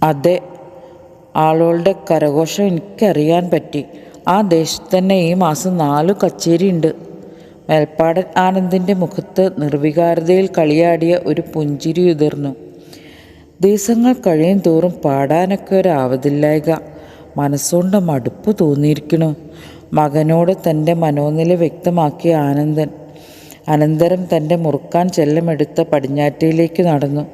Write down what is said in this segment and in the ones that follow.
അതെ, ആളുകളുടെ കരഘോഷം എനിക്കറിയാൻ പറ്റി. ആ ദേശത്ത് തന്നെ ഈ മാസം 4 കച്ചേരിയുണ്ട്. മേൽപ്പാടൻ ആനന്ദിൻ്റെ മുഖത്ത് നിർവികാരതയിൽ കളിയാടിയ ഒരു പുഞ്ചിരി ഉതിർന്നു. ദിവസങ്ങൾ കഴിയും തോറും പാടാനൊക്കെ ഒരാവതില്ലായ്ക, മനസ്സുകൊണ്ട് മടുപ്പ് തോന്നിയിരിക്കണു. മകനോട് തൻ്റെ മനോനില വ്യക്തമാക്കിയ ആനന്ദൻ അനന്തരം തൻ്റെ മുറുക്കാൻ ചെല്ലമെടുത്ത പടിഞ്ഞാറ്റയിലേക്ക് നടന്നു.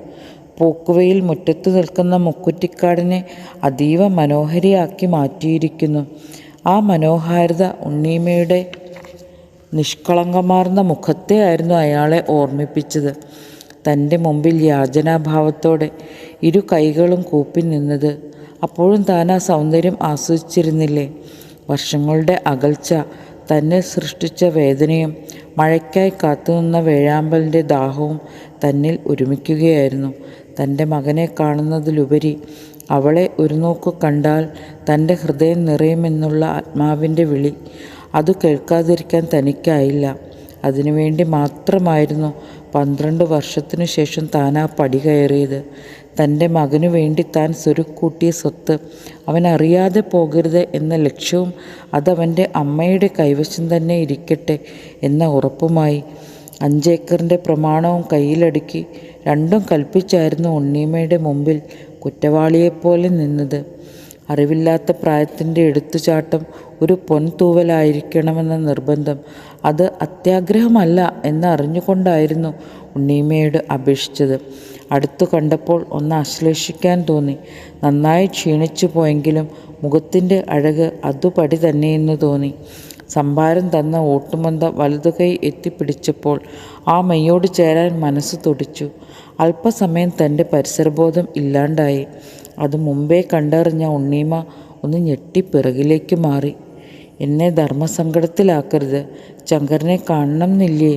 പൂക്കുവയിൽ മുറ്റത്ത് നിൽക്കുന്ന മുക്കുറ്റിക്കാടിനെ അതീവ മനോഹരിയാക്കി മാറ്റിയിരിക്കുന്നു. ആ മനോഹാരിത ഉണ്ണീമ്മയുടെ നിഷ്കളങ്കമാർന്ന മുഖത്തെ ആയിരുന്നു അയാളെ ഓർമ്മിപ്പിച്ചത്. തൻ്റെ മുമ്പിൽ യാചനാഭാവത്തോടെ 2 കൈകളും കൂപ്പി നിന്നത്. അപ്പോഴും താൻ ആ സൗന്ദര്യം ആസ്വദിച്ചിരുന്നില്ലേ? വർഷങ്ങളുടെ അകൽച്ച തന്നെ സൃഷ്ടിച്ച വേദനയും മഴയ്ക്കായി കാത്തുനിന്ന വേഴാമ്പലിൻ്റെ ദാഹവും തന്നിൽ ഒരുമിക്കുകയായിരുന്നു. തൻ്റെ മകനെ കാണുന്നതിലുപരി അവളെ ഒരു നോക്കു കണ്ടാൽ തൻ്റെ ഹൃദയം നിറയുമെന്നുള്ള ആത്മാവിൻ്റെ വിളി, അത് കേൾക്കാതിരിക്കാൻ തനിക്കായില്ല. അതിനുവേണ്ടി മാത്രമായിരുന്നു 12 വർഷത്തിനു ശേഷം താൻ ആ പടി കയറിയത്. തൻ്റെ മകനു വേണ്ടി താൻ സ്വരുക്കൂട്ടിയ സ്വത്ത് അവനറിയാതെ പോകരുത് എന്ന ലക്ഷ്യവും അതവൻ്റെ അമ്മയുടെ കൈവശം തന്നെ ഇരിക്കട്ടെ എന്ന ഉറപ്പുമായി 5 ഏക്കറിൻ്റെ പ്രമാണവും കയ്യിലടുക്കി രണ്ടും കൽപ്പിച്ചായിരുന്നു ഉണ്ണീമ്മയുടെ മുമ്പിൽ കുറ്റവാളിയെപ്പോലെ നിന്നത്. അറിവില്ലാത്ത പ്രായത്തിൻ്റെ എടുത്തുചാട്ടം ഒരു പൊൻതൂവലായിരിക്കണമെന്ന നിർബന്ധം അത് അത്യാഗ്രഹമല്ല എന്നറിഞ്ഞുകൊണ്ടായിരുന്നു ഉണ്ണീമ്മയോട് അപേക്ഷിച്ചത്. അടുത്തു കണ്ടപ്പോൾ ഒന്ന് ആശ്ലേഷിക്കാൻ തോന്നി. നന്നായി ക്ഷീണിച്ചു പോയെങ്കിലും മുഖത്തിൻ്റെ അഴക് അതുപടി തന്നെയെന്ന് തോന്നി. സംഭാരം തന്ന ഓട്ടുമന്ത വലതുകൈ എത്തിപ്പിടിച്ചപ്പോൾ ആ മെയ്യോട് ചേരാൻ മനസ്സ് തുടിച്ചു. അല്പസമയം തൻ്റെ പരിസരബോധം ഇല്ലാണ്ടായി. അത് മുമ്പേ കണ്ടറിഞ്ഞ ഉണ്ണീമ്മ ഒന്ന് ഞെട്ടി പിറകിലേക്ക് മാറി. എന്നെ ധർമ്മസങ്കടത്തിലാക്കരുത്. ശങ്കരനെ കാണണമെന്നില്ലേ?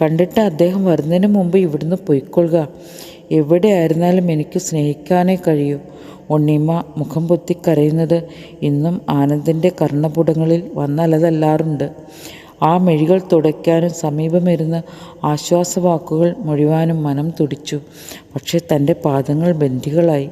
കണ്ടിട്ട് അദ്ദേഹം വരുന്നതിന് മുമ്പ് ഇവിടുന്ന് പൊയ്ക്കൊള്ളുക. എവിടെയായിരുന്നാലും എനിക്ക് സ്നേഹിക്കാനേ കഴിയൂ. ഉണ്ണീമ്മ മുഖം പൊത്തി കരയുന്നത് ഇന്നും ആനന്ദിൻ്റെ കർണപുടങ്ങളിൽ വന്നലതല്ലാറുണ്ട്. ആ മെഴികൾ തുടയ്ക്കാനും സമീപമിരുന്ന് ആശ്വാസവാക്കുകൾ മൊഴിവാനും മനം തുടിച്ചു. പക്ഷേ തൻ്റെ പാദങ്ങൾ ബന്ധികളായി.